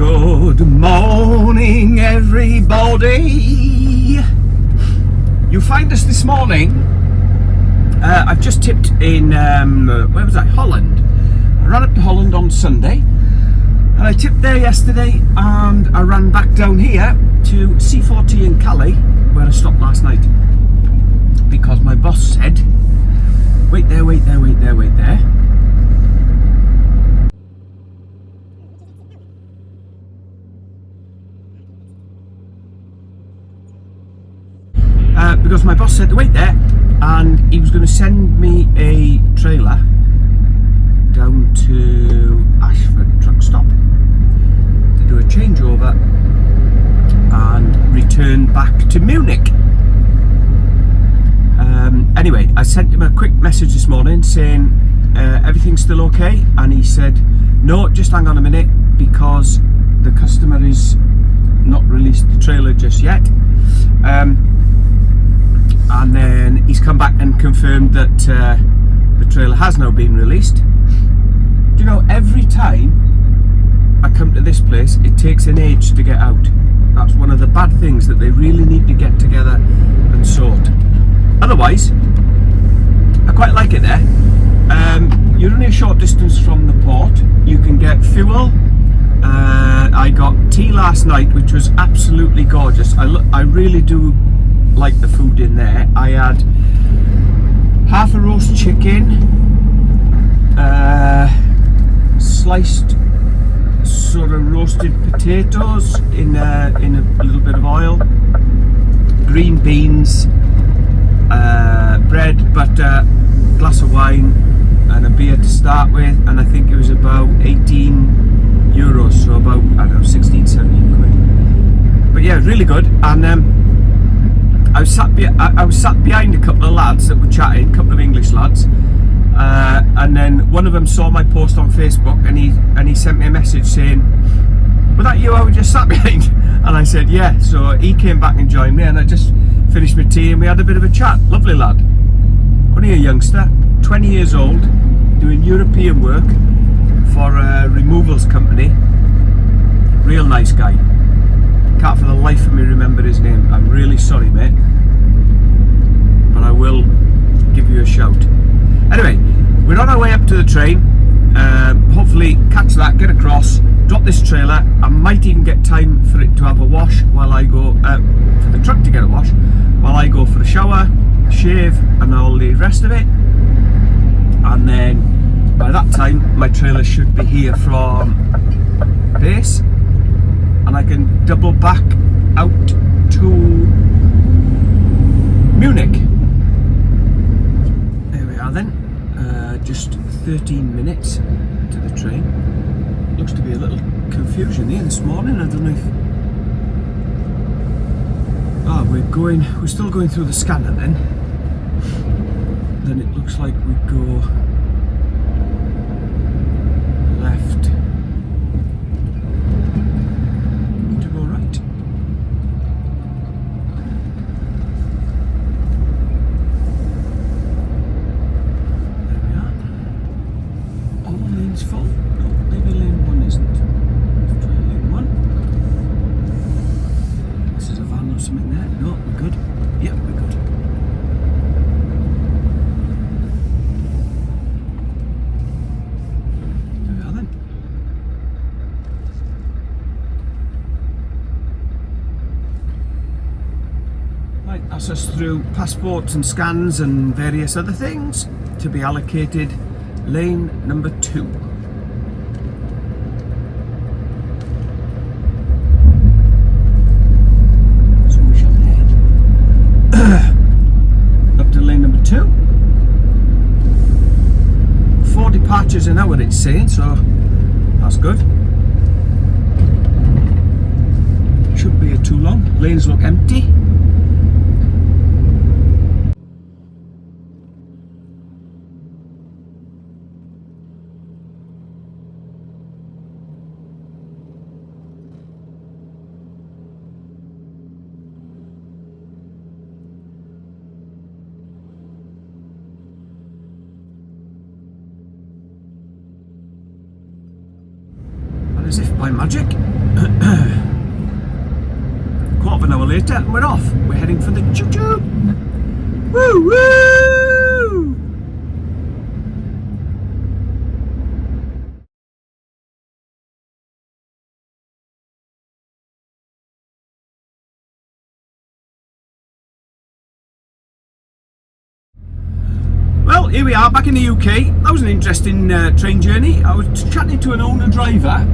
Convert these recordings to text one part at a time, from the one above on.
Good morning, everybody. You find us this morning. I've just tipped in, where was I? Holland. I ran up to Holland on Sunday, and I tipped there yesterday, and I ran back down here to C40 in Calais, where I stopped last night, because my boss said, wait there. Because my boss said to wait there, and he was going to send me a trailer down to Ashford truck stop to do a changeover and return back to Munich. Anyway, I sent him a quick message this morning saying everything's still okay, and he said no, just hang on a minute because the customer is not released the trailer just yet. And then he's come back and confirmed that the trailer has now been released. Do you know, every time I come to this place, it takes an age to get out. That's one of the bad things that they really need to get together and sort. Otherwise, I quite like it there. You're only a short distance from the port. You can get fuel. I got tea last night, which was absolutely gorgeous. I really do like the food in there. I had half a roast chicken, sliced sort of roasted potatoes in a little bit of oil, green beans, bread, butter, glass of wine and a beer to start with, and I think it was about 18 euros, so about, I don't know, 16, 17 quid. But yeah, really good. And I was sat behind a couple of lads that were chatting, a couple of English lads, and then one of them saw my post on Facebook, and he sent me a message saying, "Was that you I was just sat behind?" And I said, "Yeah." So he came back and joined me, and I just finished my tea, and we had a bit of a chat. Lovely lad, only a youngster, 20 years old, doing European work for a removals company. Real nice guy. Can't for the life of me remember his name. I'm really sorry, mate, but I will give you a shout. Anyway, we're on our way up to the train. Hopefully catch that, get across, drop this trailer. I might even get time for it to have a wash while I go, for the truck to get a wash, while I go for a shower, shave and all the rest of it. And then by that time my trailer should be here from base, and I can double back out to Munich. There we are then. Just 13 minutes to the train. Looks to be a little confusion here this morning. I don't know if... we're still going through the scanner then. Then it looks like we go left to go right. There we are. All lanes full. No, maybe lane 1 isn't. Let's try lane 1. This is a van or something there. No, we're good. Yep, we're good. That's us through passports and scans and various other things to be allocated lane number 2. So we shall head up to lane number 2. 4 departures an hour it's saying, so that's good. Shouldn't be too long. Lanes look empty. As if by magic, Quarter of an hour later and we're off. We're heading for the choo-choo. Woo woo! Well, here we are back in the UK. That was an interesting train journey. I was chatting to an owner driver.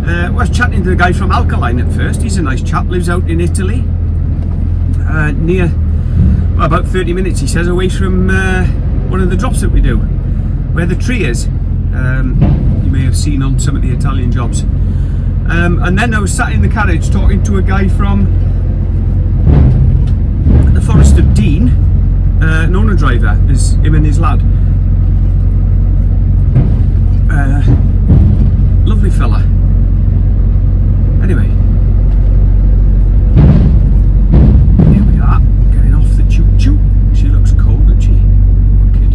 I was chatting to the guy from Alkaline at first. He's a nice chap, lives out in Italy. Near, well, about 30 minutes, he says, away from one of the drops that we do, where the tree is. You may have seen on some of the Italian jobs. And then I was sat in the carriage talking to a guy from the Forest of Dean, an owner driver, is him and his lad. Lovely fella. Anyway, here we are, getting off the choo-choo. She looks cold, doesn't she? Poor kid.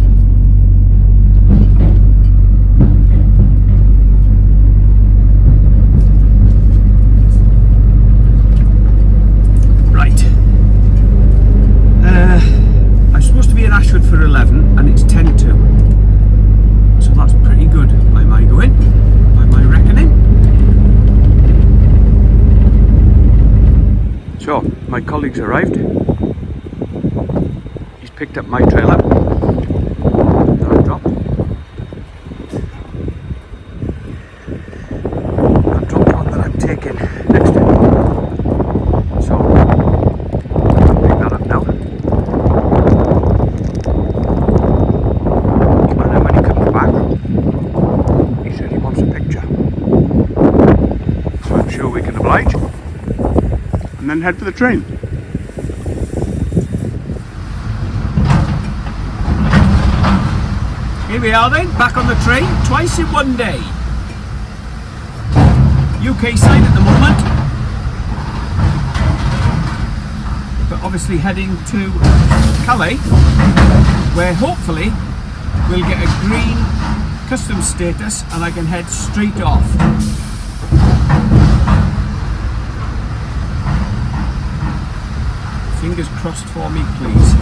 Right. I'm supposed to be in Ashford for 11 and it's 10 to. So that's pretty good by my going, by my reckoning. So, my colleague's arrived. He's picked up my trailer that I dropped. I've dropped one that I'm taking next to him. So, I'll pick that up now. And then when he comes back, he said he wants a picture. So I'm sure we can oblige. And then head for the train. Here we are then, back on the train, twice in one day. UK side at the moment, but obviously heading to Calais, where hopefully we'll get a green customs status and I can head straight off. Fingers crossed for me, please.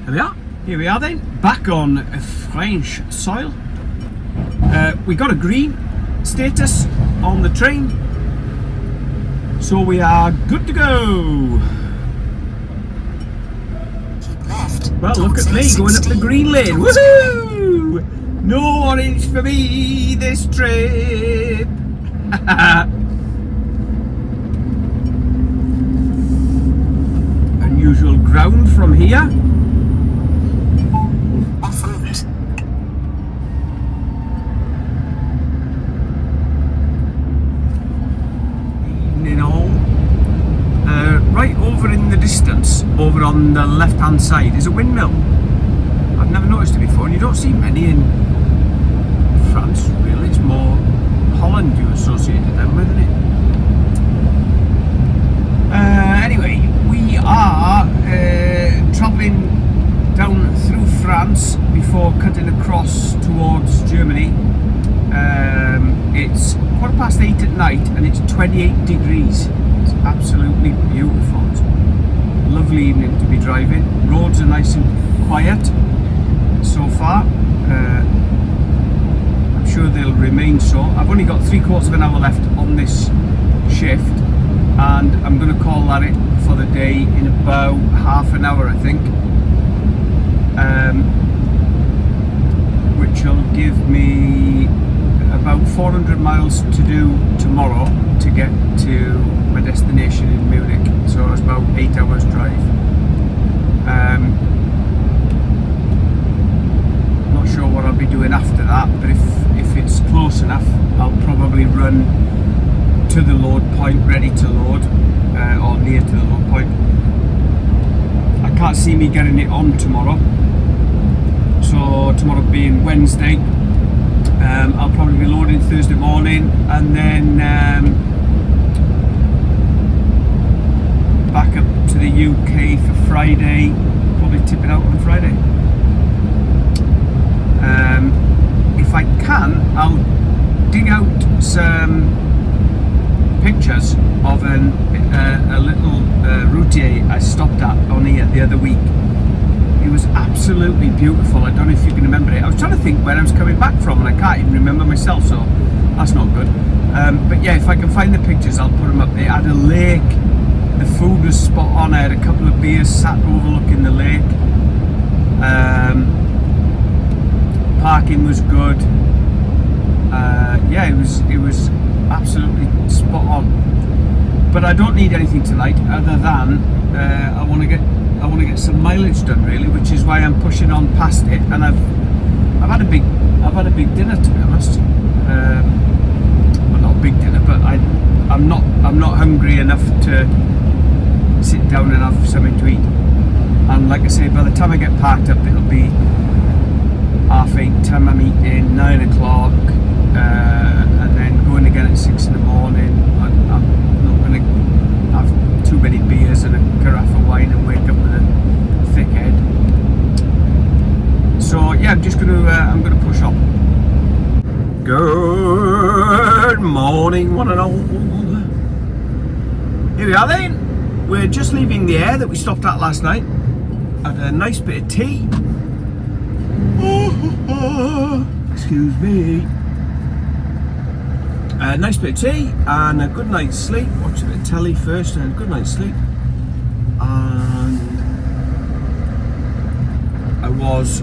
There we are. Here we are then, back on French soil. We got a green status on the train, so we are good to go. Well, look at me going up the green lane. Woohoo! No orange for me this trip. Unusual ground from here. Off-route. Evening all. Right over in the distance, over on the left-hand side, is a windmill. I've never noticed it before, and you don't see many in France, really. It's more Holland you associated them with, isn't it? Anyway, we are travelling down through France before cutting across towards Germany. It's 8:15 at night and it's 28 degrees. It's absolutely beautiful. It's a lovely evening to be driving. Roads are nice and quiet so far. I'm sure they'll remain so. I've only got 3/4 of an hour left on this shift and I'm going to call that it for the day in about half an hour, I think. Which will give me about 400 miles to do tomorrow to get to my destination in Munich, so it's about 8 hours drive. Not sure what I'll be doing after that, but if it's close enough I'll probably run to the load point, ready to load, or near to the load point. I can't see me getting it on tomorrow, so tomorrow being Wednesday, I'll probably be loading Thursday morning and then back up to the the UK for Friday, probably tipping out on Friday. If I can, I'll dig out some pictures of a little routier I stopped at on here the other week. It was absolutely beautiful. I don't know if you can remember it. I was trying to think where I was coming back from and I can't even remember myself, so that's not good. But yeah, if I can find the pictures, I'll put them up. They had a lake. The food was spot on. I had a couple of beers, sat overlooking the lake. Parking was good. Yeah, it was absolutely spot on. But I don't need anything tonight other than I want to get some mileage done, really, which is why I'm pushing on past it. And I've had a big dinner, to be honest. Well, not a big dinner, but I'm not hungry enough to sit down and have something to eat. And like I say, by the time I get parked up, it'll be 8:30, time I'm eating, 9 o'clock, and then going again at 6 in the morning. I'm not going to have too many beers and a carafe of wine and wake up with a thick head. So yeah, I'm gonna push on. Good morning, one and all. Here we are then. We're just leaving the Air that we stopped at last night. Had a nice bit of tea. Excuse me. A nice bit of tea and a good night's sleep. Watched a bit of telly first and a good night's sleep. And I was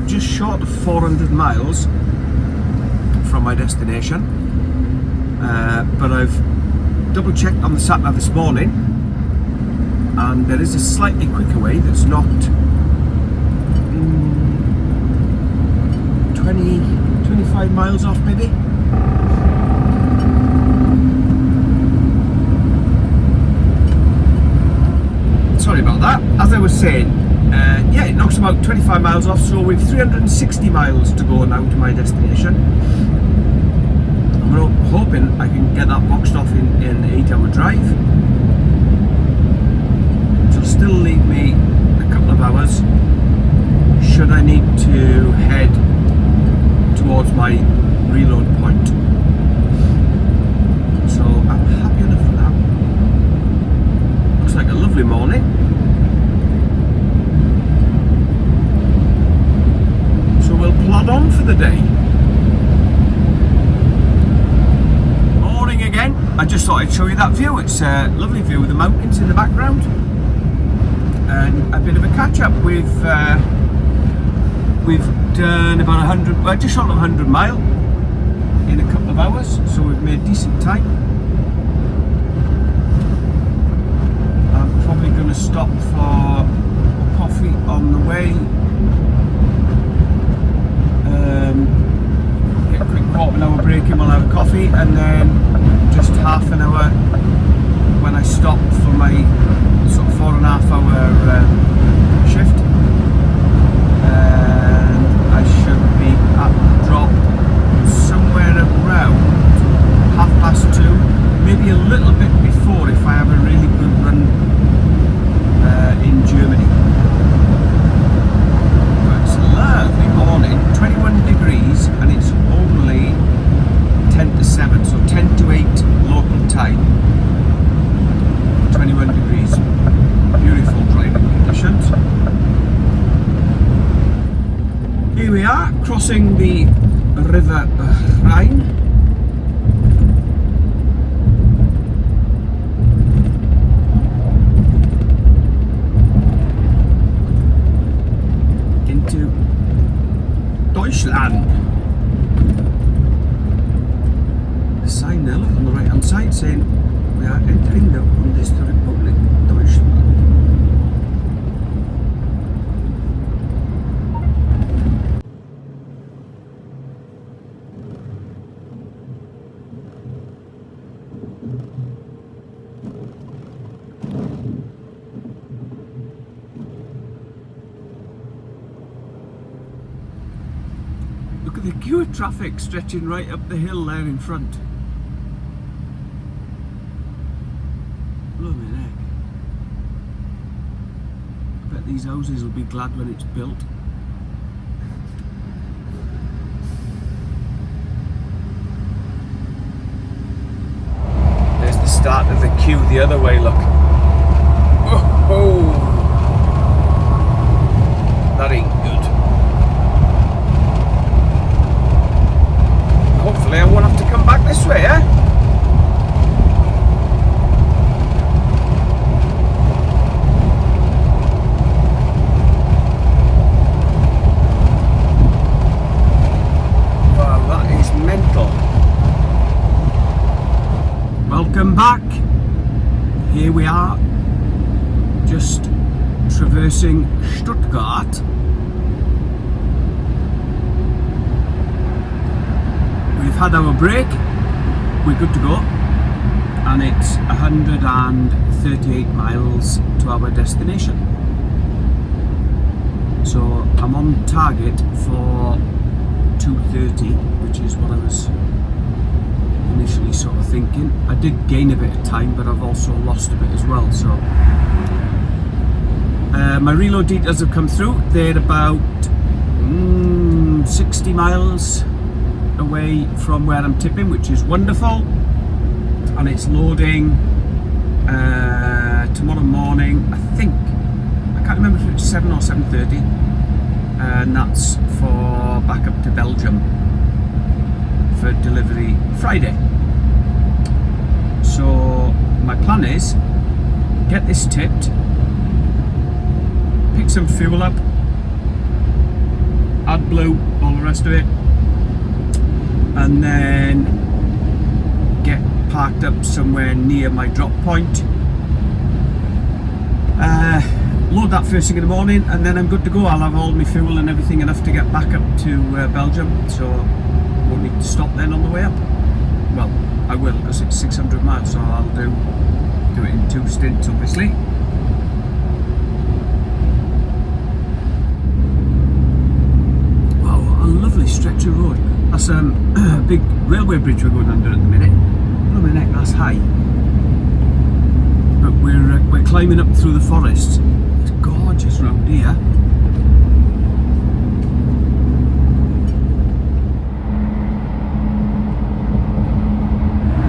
just short of 400 miles from my destination. But I've double checked on the sat-nav this morning, and there is a slightly quicker way that's not 25 miles off maybe. Sorry about that. As I was saying, yeah, it knocks about 25 miles off, so we've 360 miles to go now to my destination. I'm hoping I can get that boxed off in an 8-hour drive. It'll still leave me a couple of hours should I need to head towards my reload point. So I'm happy enough for that. Looks like a lovely morning. So we'll plod on for the day. Morning again. I just thought I'd show you that view. It's a lovely view with the mountains in the background. And a bit of a catch up. We've done about 100, well, just short of 100 mile in a couple of hours, so we've made decent time. I'm probably going to stop for coffee on the way. Get a quick quarter of an hour break and we'll have a coffee, and then just half an hour when I stop for my sort of 4.5 hour shift. I should be at the drop somewhere around 2:30, maybe a little bit before if I have a really good run in Germany. But it's a lovely morning, 21 degrees, and it's only 10 to 7, so 10 to 8 local time. 21 degrees, beautiful driving conditions. Here we are, crossing the River Rhine. Into Deutschland. The sign there, look, on the right hand side saying we are entering the Bundesrepublik Deutschland. Look at the queue of traffic stretching right up the hill there in front. Blooming heck. bet these houses will be glad when it's built. There's the start of the queue the other way, look. Oh, that ain't good. Hopefully I won't have to come back this way, eh? Welcome back. Here we are, just traversing Stuttgart. We've had our break, we're good to go, and it's 138 miles to our destination. So I'm on target for 2:30, which is what I was initially sort of thinking. I did gain a bit of time, but I've also lost a bit as well. So my reload details have come through. They're about 60 miles away from where I'm tipping, which is wonderful, and it's loading tomorrow morning. I can't remember if it's 7 or 7:30, and that's for back up to Belgium for delivery Friday. So my plan is get this tipped, pick some fuel up, add blue, all the rest of it, and then get parked up somewhere near my drop point, load that first thing in the morning, and then I'm good to go. I'll have all my fuel and everything enough to get back up to Belgium, so won't need to stop then on the way up. Well, I will, because it's 600 miles, so I'll do it in 2 stints, obviously. Wow, a lovely stretch of road. That's a big railway bridge we're going under at the minute. Oh, my neck, that's high. But we're climbing up through the forest. It's gorgeous round here.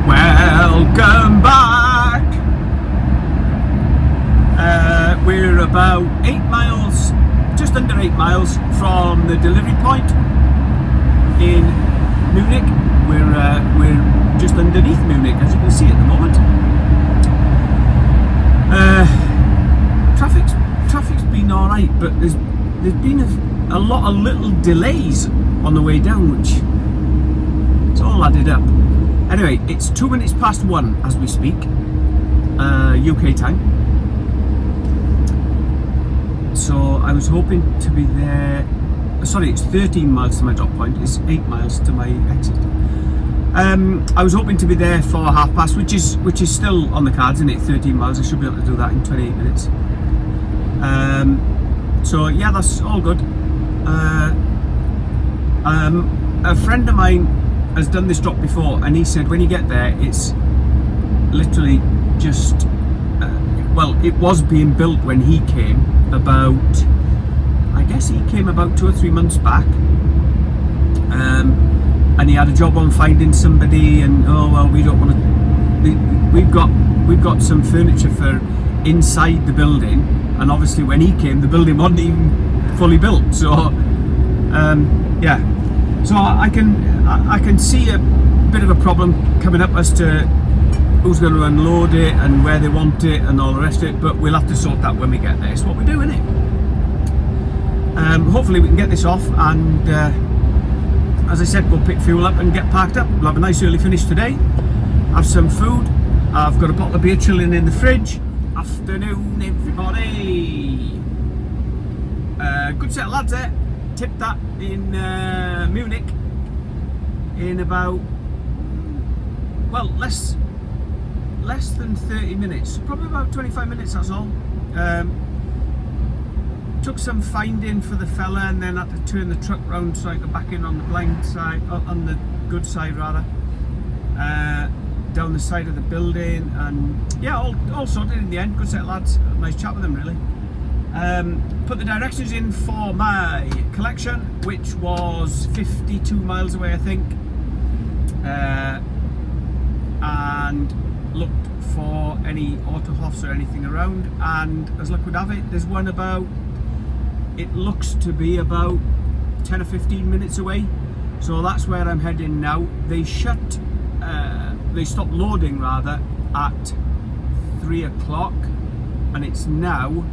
Welcome back! We're about 8 miles, just under 8 miles from the delivery point in Munich. We're just underneath Munich, as you can see at the moment. Traffic's been alright, but there's been a lot of little delays on the way down, which it's all added up. Anyway, it's 2 minutes past 1 as we speak, UK time. So I was hoping to be there. Sorry, it's 13 miles to my drop point. It's 8 miles to my exit. I was hoping to be there for past, which is still on the cards, isn't it? 13 miles. I should be able to do that in 28 minutes. So yeah, that's all good. A friend of mine has done this drop before, and he said when you get there, it's literally just well, it was being built when he came about, I guess he came about 2 or 3 months back, and he had a job on finding somebody, and oh well, we don't want to, we've got some furniture for inside the building, and obviously when he came the building wasn't even fully built, so yeah. So I can see a bit of a problem coming up as to who's going to unload it and where they want it and all the rest of it, but we'll have to sort that when we get there. It's what we do, isn't it? Hopefully we can get this off, and as I said, we'll pick fuel up and get parked up. We'll have a nice early finish today, have some food. I've got a bottle of beer chilling in the fridge. Afternoon, everybody. Good set of lads there. Tipped that in Munich in about, well, less than 30 minutes, probably about 25 minutes, that's all. Took some finding for the fella, and then had to turn the truck round so I could back in on the blind side, on the good side rather, down the side of the building, and yeah, all sorted in the end. Good set of lads, nice chat with them really. Put the directions in for my collection, which was 52 miles away, I think, and looked for any Autohofs or anything around, and as luck would have it, there's one about, it looks to be about 10 or 15 minutes away, so that's where I'm heading now. They stopped loading rather at 3 o'clock, and it's now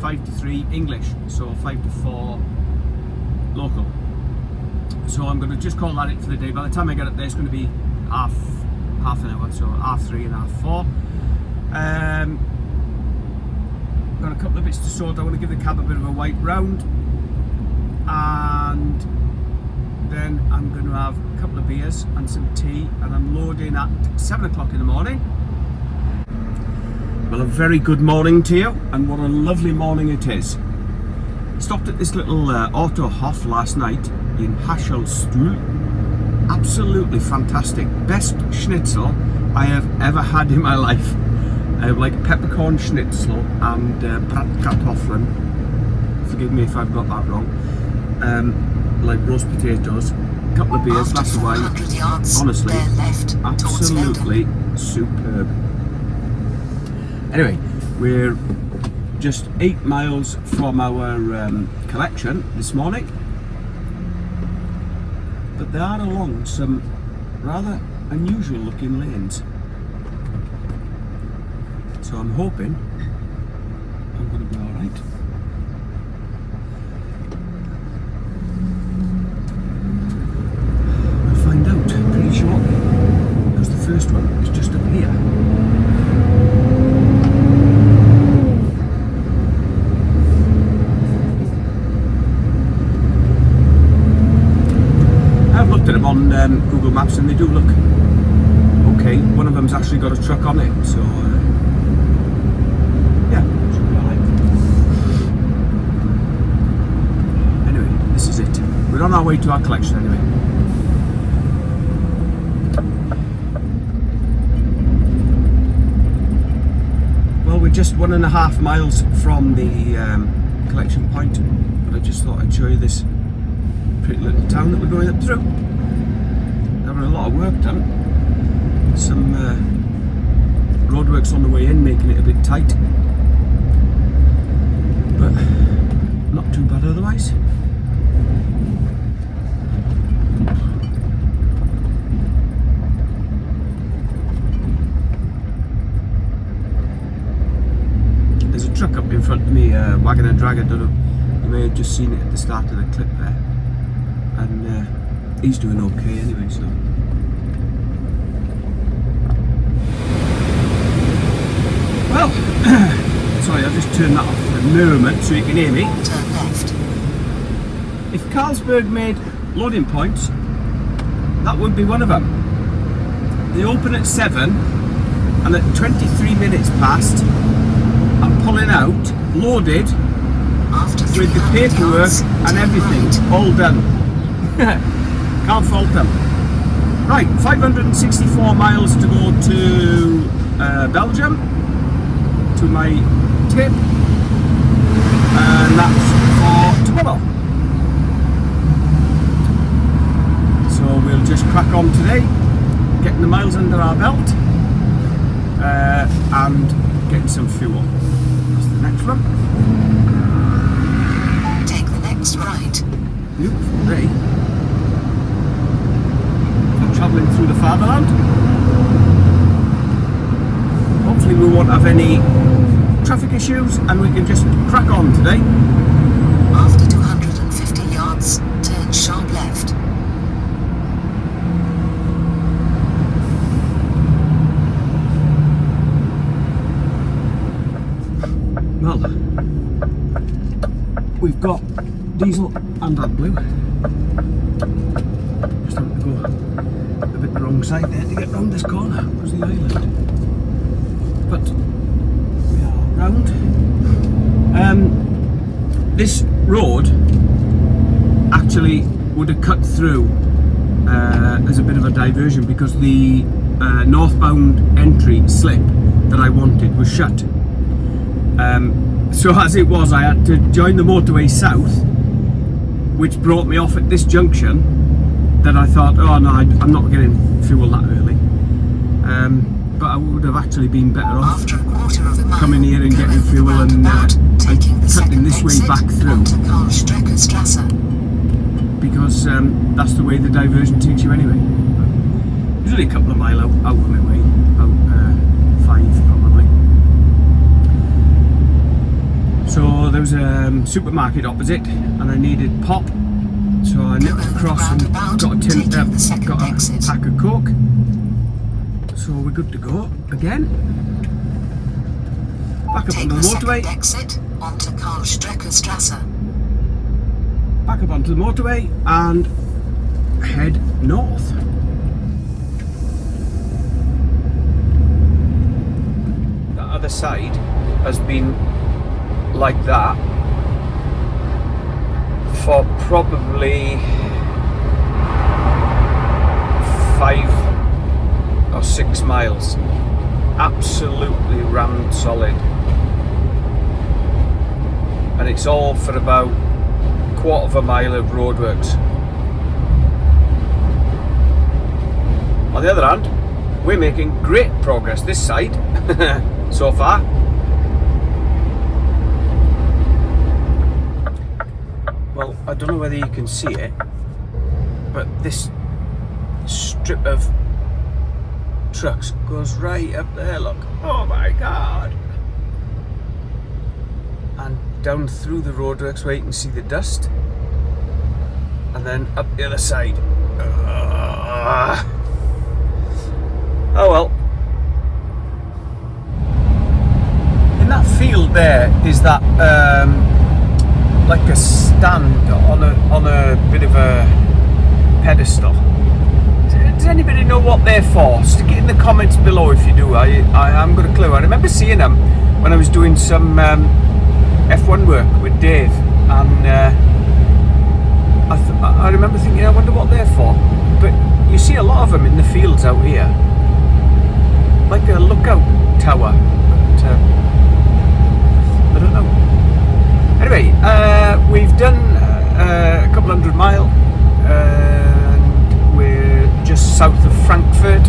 5 to 3 English, so 5 to 4 local. So I'm going to just call that it for the day. By the time I get up there, it's going to be half an hour, so half 3 and half 4. Got a couple of bits to sort. I want to give the cab a bit of a wipe round, and then I'm going to have a couple of beers and some tea, and I'm loading at 7 o'clock in the morning. Well, a very good morning to you, and what a lovely morning it is. Stopped at this little Autohof last night in Hasselstuhl. Absolutely fantastic. Best schnitzel I have ever had in my life. I have like peppercorn schnitzel and Bratkartoffeln. Forgive me if I've got that wrong. Like roast potatoes, a couple of beers, glass of wine. Honestly, absolutely superb. Anyway, we're just 8 miles from our collection this morning, but they are along some rather unusual looking lanes, so I'm hoping I'm going to be alright. We'll find out pretty shortly, because the first one is just up here. On Google Maps, and they do look okay. One of them's actually got a truck on it, so yeah, should be alright. Anyway, this is it. We're on our way to our collection anyway. Well, we're just 1.5 miles from the collection point, but I just thought I'd show you this pretty little town that we're going up through. Having a lot of work done. Some roadworks on the way in, making it a bit tight, but not too bad otherwise. There's a truck up in front of me, wagon and drag. I don't know, you may have just seen it at the start of the clip there, and he's doing okay anyway, so. Well, sorry, I'll just turn that off for a moment so you can hear me. Turn left. If Carlsberg made loading points, that would be one of them. They open at 7, and at 23 minutes past, I'm pulling out, loaded, with the paperwork and everything, all done. Can't fault them. Right, 564 miles to go to Belgium, to my tip, and that's for tomorrow. So we'll just crack on today, getting the miles under our belt, and getting some fuel. That's the next one. Take the next right. Beautiful day. Travelling through the fatherland. Hopefully we won't have any traffic issues, and we can just crack on today. After 250 yards, turn sharp left. Well, we've got diesel and AdBlue. Just having to go a bit the wrong side there to get round this corner. Where's the island? But we are round. This road actually would have cut through as a bit of a diversion, because the northbound entry slip that I wanted was shut. So as it was, I had to join the motorway south, which brought me off at this junction. Then I thought, oh no, I'm not getting fuel that early. But I would have actually been better off After a quarter of a mile, coming here and go getting over the fuel and roundabout, taking the cutting second this way exit back through, onto Karlstreckerstrasse. because that's the way the diversion takes you anyway. But it's only a couple of miles out of my way, about 5 probably. So there was a supermarket opposite, and I needed pop. So I nipped across and got a pack of Coke. So we're good to go again. Back up on the motorway. Exit onto Karlstreckerstrasse. Back up onto the motorway and head north. The other side has been like that for probably 5 or 6 miles. Absolutely rammed solid, and it's all for about a quarter of a mile of roadworks. On the other hand, we're making great progress this side so far. Well, I don't know whether you can see it, but this strip of trucks goes right up there, look. Oh my god. And down through the roadworks where you can see the dust, and then up the other side. Oh well. In that field there is that like a stand on a bit of a pedestal. Does anybody know what they're for? Stick it in the comments below if you do. I haven't got a clue. I remember seeing them when I was doing some F1 work with Dave, and I remember thinking, I wonder what they're for. But you see a lot of them in the fields out here, like a lookout tower. But, I don't know. Anyway, we've done a couple 100 mile, and we're just south of Frankfurt.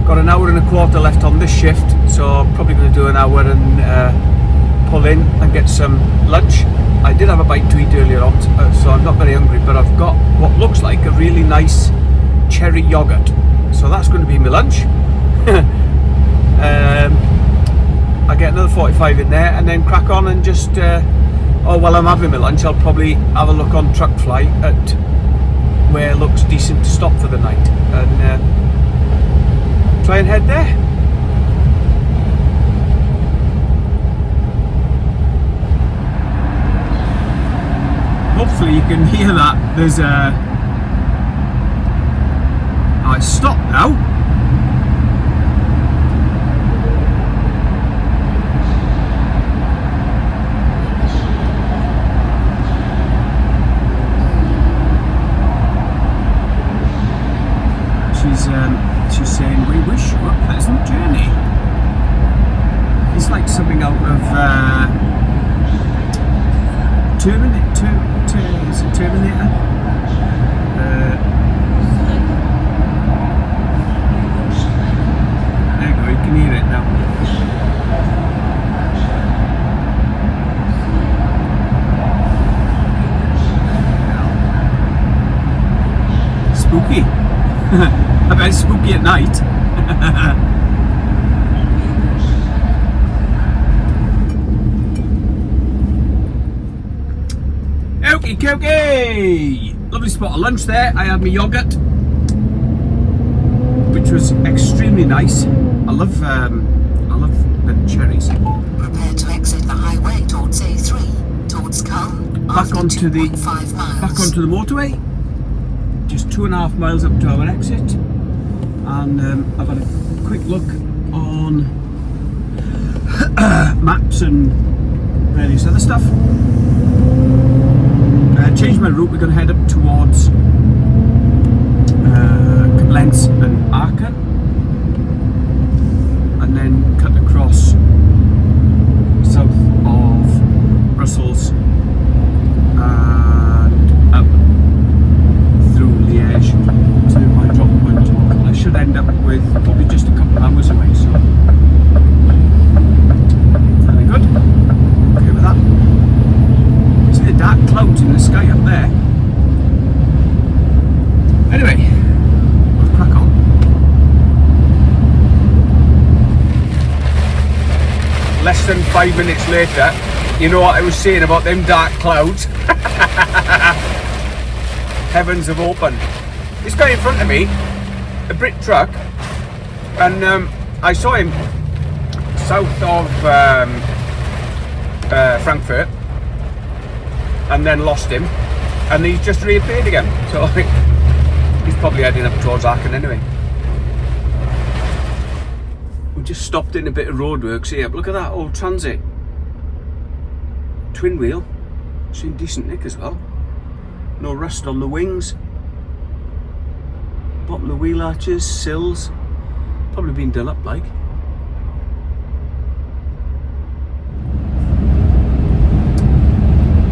Got an hour and a quarter left on this shift, so I'm probably going to do an hour and pull in and get some lunch. I did have a bite to eat earlier on, so I'm not very hungry, but I've got what looks like a really nice cherry yogurt, so that's going to be my lunch. I'll get another 45 in there and then crack on and just while I'm having my lunch, I'll probably have a look on Truckfly at where it looks decent to stop for the night, and try and head there. Hopefully you can hear that. There's a... Oh, it's stopped now. She's saying, we wish you a pleasant journey. It's like something out of Terminator? Is it Terminator? There you go, you can hear it now. Spooky. I bet it's spooky at night. Okie dokie! Lovely spot of lunch there. I had my yogurt, which was extremely nice. I love the cherries. Prepare to exit the highway towards A3, towards Köln. Back onto the motorway. Just 2.5 miles up to our exit, and I've had a quick look on maps and various other stuff. Changed my route. We're going to head up towards Koblenz and Aachen, and then cut across south less than 5 minutes later, you know what I was saying about them dark clouds? Heavens have opened. This guy in front of me, a Brit truck, and I saw him south of Frankfurt, and then lost him, and he's just reappeared again. So I think he's probably heading up towards Aachen anyway. We just stopped in a bit of roadworks here. But look at that old Transit, twin wheel. It's in decent nick as well. No rust on the wings. Bottom of the wheel arches, sills. Probably been done up like.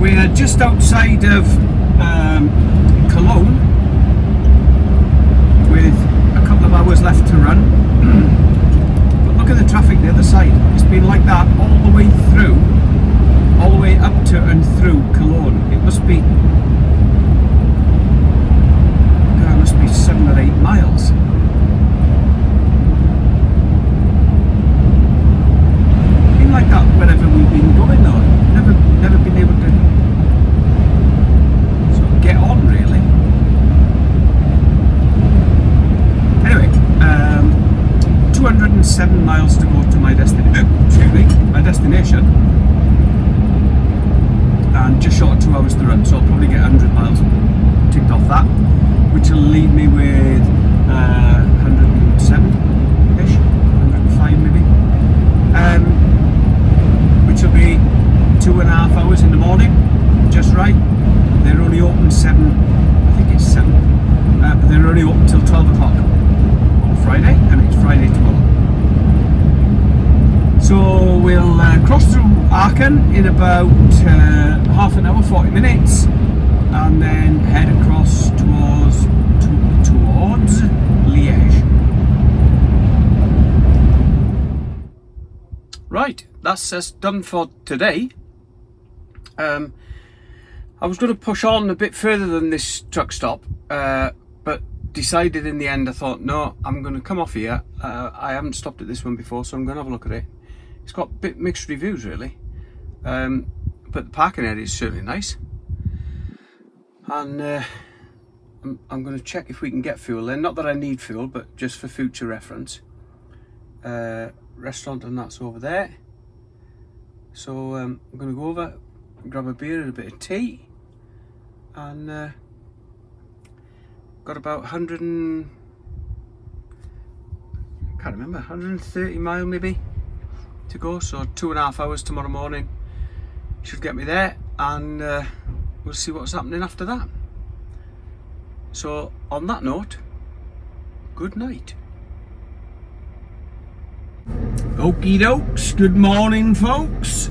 We're just outside of Cologne with a couple of hours left to run. But look at the traffic the other side. It's been like that all the way through, all the way up to and through Cologne. It must be 7 or 8 miles. Been like that wherever we've been going though. Never been able to sort of get on really. Anyway, 207 miles to go to my destination, and just short of 2 hours to run, so I'll probably get 100 miles ticked off that, which will leave me with 107-ish, 105 maybe, which will be 2.5 hours in the morning, just right. They're only open 7, I think it's 7, but they're only open till 12 o'clock on Friday, and it's Friday tomorrow. So we'll cross through Aachen in about half an hour, 40 minutes, and then head across towards Liège. Right, that's us done for today. I was going to push on a bit further than this truck stop, but decided in the end, I thought, no, I'm going to come off here. I haven't stopped at this one before, so I'm going to have a look at it. It's got a bit mixed reviews really, but the parking area is certainly nice. And I'm going to check if we can get fuel then. Not that I need fuel, but just for future reference. Restaurant and that's over there. So I'm going to go over, grab a beer and a bit of tea, and got about 130 mile maybe to go. So 2.5 hours tomorrow morning should get me there, and we'll see what's happening after that. So on that note, good night. Okie dokes, good morning folks.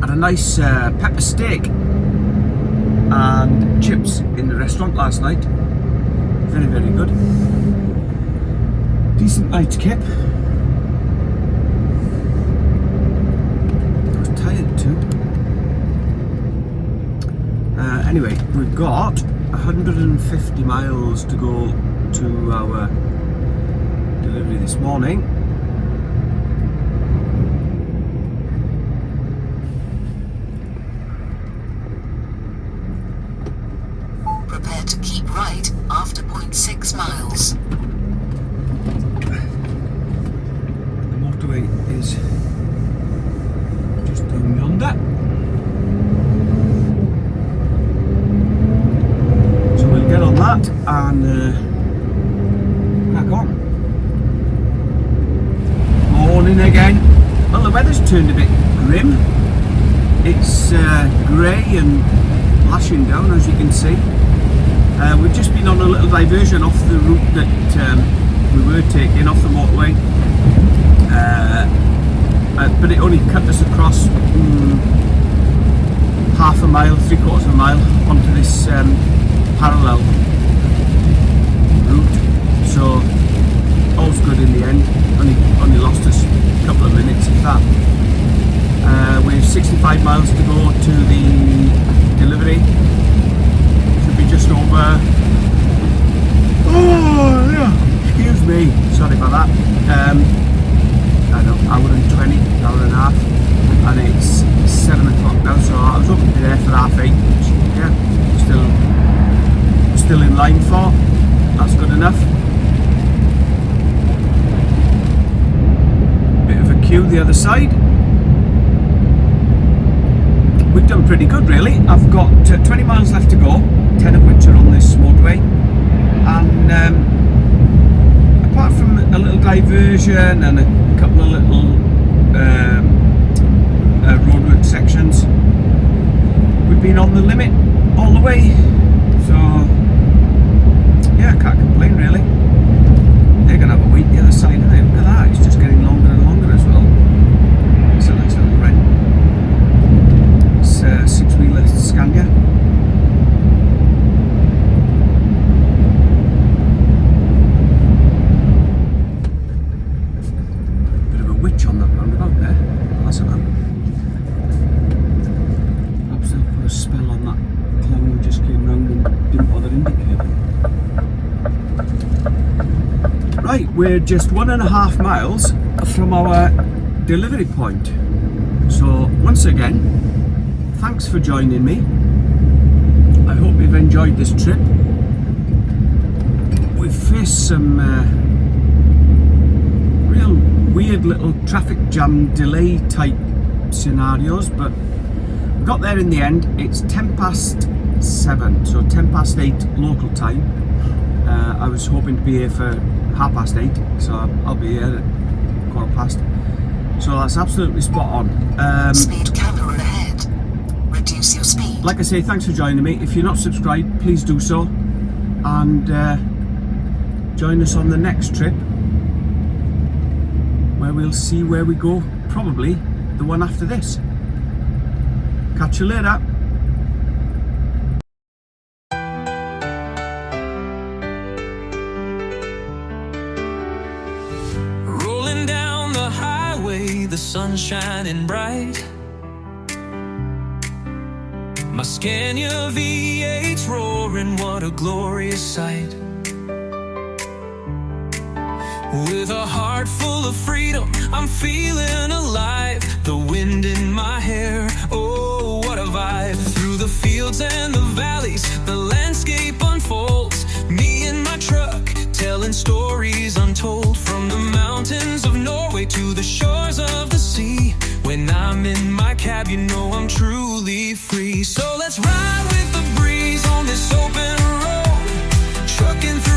Had a nice pepper steak and chips in the restaurant last night. Very, very good. Decent night's kip. I was tired too. Anyway, we've got 150 miles to go to our delivery this morning. Prepare to keep right after 0.6 miles. The motorway is just down yonder. So we'll get on that and crack on. Morning again. Well, the weather's turned a bit grim. It's grey and lashing down, as you can see. We've just been on a little diversion off the route that we were taking, off the motorway, but it only cut us across half a mile, 3/4 of a mile onto this parallel route, so all's good in the end. Only lost us a couple of minutes of that. We've 65 miles to go to the delivery. Should be just over, oh yeah, excuse me, sorry about that, I don't know, hour and 20 line for. That's good enough. Bit of a queue the other side. We've done pretty good really. I've got 20 miles left to go, 10 of which are on this motorway, and apart from a little diversion and a couple of little roadwork sections, we've been on the limit all the way, so yeah, I can't complain really. They're going to have a wait the other side, aren't they? Look at that, it's just getting longer and longer as well. It's a nice little red six-wheeler Scania. Bit of a witch on that roundabout there. That's about. Perhaps they'll put a spell on that clown who just came round and didn't bother indicating. Right, we're just 1.5 miles from our delivery point. So once again, thanks for joining me. I hope you've enjoyed this trip. We've faced some real weird little traffic jam delay type scenarios, but we got there in the end. It's 7:10, so 8:10 local time. I was hoping to be here for 8:30, so I'll be here at 8:15. So that's absolutely spot on. Speed camera ahead. Reduce your speed. Like I say, thanks for joining me. If you're not subscribed, please do so, and join us on the next trip, where we'll see where we go. Probably the one after this. Catch you later. Rolling down the highway, the sun shining bright. My Scania V8's roaring, what a glorious sight. With a heart full of freedom, I'm feeling alive. The wind in my hair, oh, what a vibe. Through the fields and the valleys, the landscape unfolds. Me and my truck, telling stories untold. From the mountains of Norway to the shores of the sea. When I'm in my cab, you know I'm truly free. So let's ride with the breeze on this open road, trucking through